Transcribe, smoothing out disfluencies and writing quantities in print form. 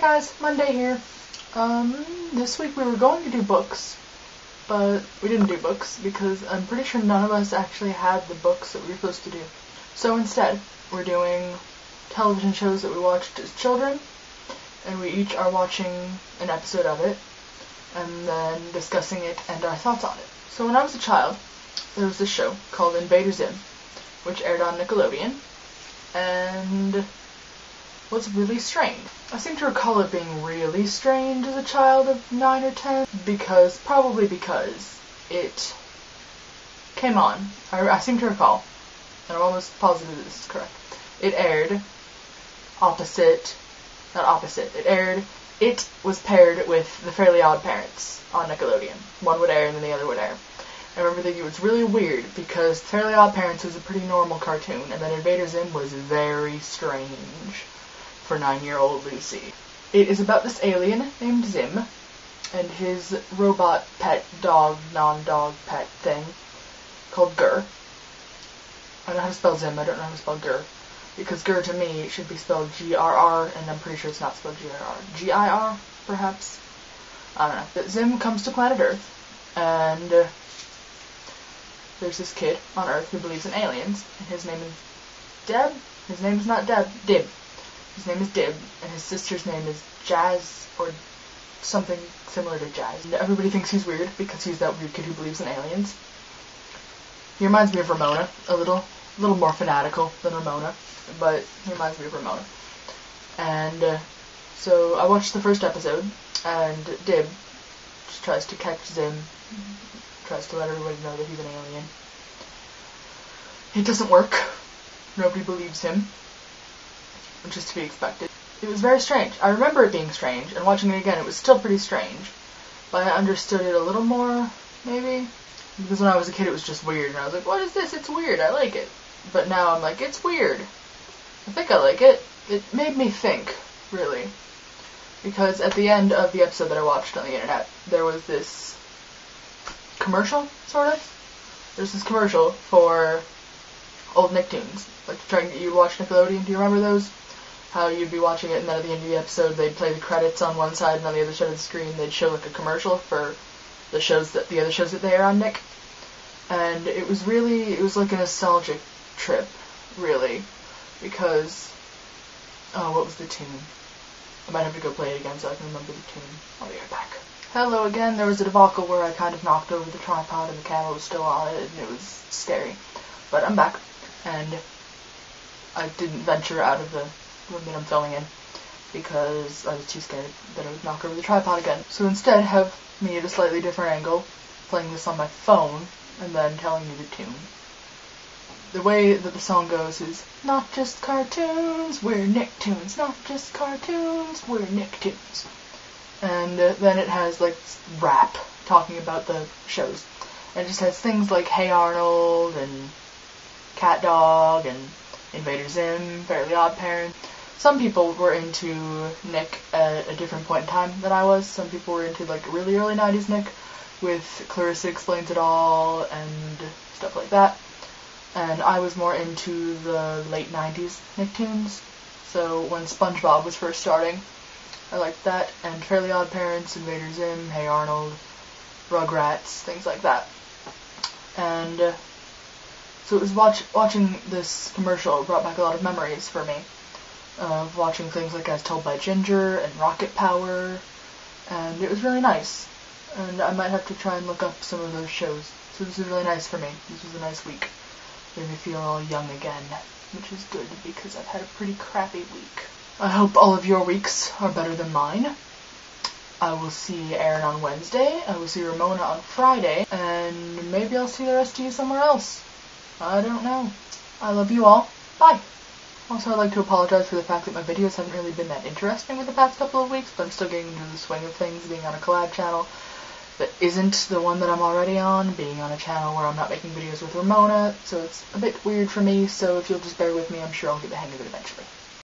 guys, Monday here. This week we were going to do books, but we didn't do books because I'm pretty sure none of us actually had the books that we were supposed to do. So instead, we're doing television shows that we watched as children, and we each are watching an episode of it, and then discussing it and our thoughts on it. So when I was a child, there was this show called Invader Zim, which aired on Nickelodeon, and was really strange. I seem to recall it being really strange as a child of 9 or 10, probably because it came on. I seem to recall, and I'm almost positive that this is correct. It was paired with The Fairly Odd Parents on Nickelodeon. One would air and then the other would air. I remember thinking it was really weird because Fairly Odd Parents was a pretty normal cartoon, and then Invader Zim was very strange for 9-year-old Lucy. It is about this alien named Zim and his robot pet dog, non-dog pet thing called Gur. I know how to spell Zim, I don't know how to spell Gur, because Gur to me should be spelled G-R-R, and I'm pretty sure it's not spelled G-R-R. G-I-R, perhaps? I don't know. But Zim comes to planet Earth, and there's this kid on Earth who believes in aliens, and his name is Deb? His name is not Deb. Dib. His name is Dib, and his sister's name is Jazz, or something similar to Jazz. And everybody thinks he's weird because he's that weird kid who believes in aliens. He reminds me of Ramona, a little more fanatical than Ramona, but he reminds me of Ramona. And so I watched the first episode, and Dib just tries to catch Zim, tries to let everybody know that he's an alien. It doesn't work. Nobody believes him, which is to be expected. It was very strange. I remember it being strange, and watching it again, it was still pretty strange. But I understood it a little more, maybe. Because when I was a kid, it was just weird, and I was like, what is this? It's weird, I like it. But now I'm like, it's weird. I think I like it. It made me think, really. Because at the end of the episode that I watched on the internet, there was this commercial, sort of. There's this commercial for old nicktoons. Like, to try and get you to watch Nickelodeon. Do you remember those? How you'd be watching it, and then at the end of the episode, they'd play the credits on one side, and on the other side of the screen, they'd show like a commercial for the other shows that they air on Nick. And it was like a nostalgic trip, really, because, what was the tune? I might have to go play it again so I can remember the tune. I'll be right back. Hello again. There was a debacle where I kind of knocked over the tripod and the camera was still on it, and it was scary. But I'm back, and I didn't venture out of the room that I'm filming in because I was too scared that I would knock over the tripod again. So instead, have me at a slightly different angle, playing this on my phone, and then telling you the tune. The way that the song goes is, not just cartoons, we're Nicktoons. Not just cartoons, we're Nicktoons. And then it has, like, rap talking about the shows. And it just has things like Hey Arnold, and Cat Dog, and Invader Zim, Fairly Odd Parents. Some people were into Nick at a different point in time than I was. Some people were into, like, really early 90s Nick, with Clarissa Explains It All, and stuff like that. And I was more into the late 90s Nicktoons. So when SpongeBob was first starting, I liked that. And Fairly Odd Parents, Invader Zim, Hey Arnold, Rugrats, things like that. And so it was watching this commercial brought back a lot of memories for me. Of watching things like As Told by Ginger and Rocket Power. And it was really nice. And I might have to try and look up some of those shows. So this was really nice for me. This was a nice week. Made me feel all young again, which is good because I've had a pretty crappy week. I hope all of your weeks are better than mine. I will see Aaron on Wednesday. I will see Ramona on Friday. And maybe I'll see the rest of you somewhere else. I don't know. I love you all. Bye. Also, I'd like to apologize for the fact that my videos haven't really been that interesting with the past couple of weeks, but I'm still getting into the swing of things, being on a collab channel that isn't the one that I'm already on, being on a channel where I'm not making videos with Ramona, so it's a bit weird for me, so if you'll just bear with me, I'm sure I'll get the hang of it eventually.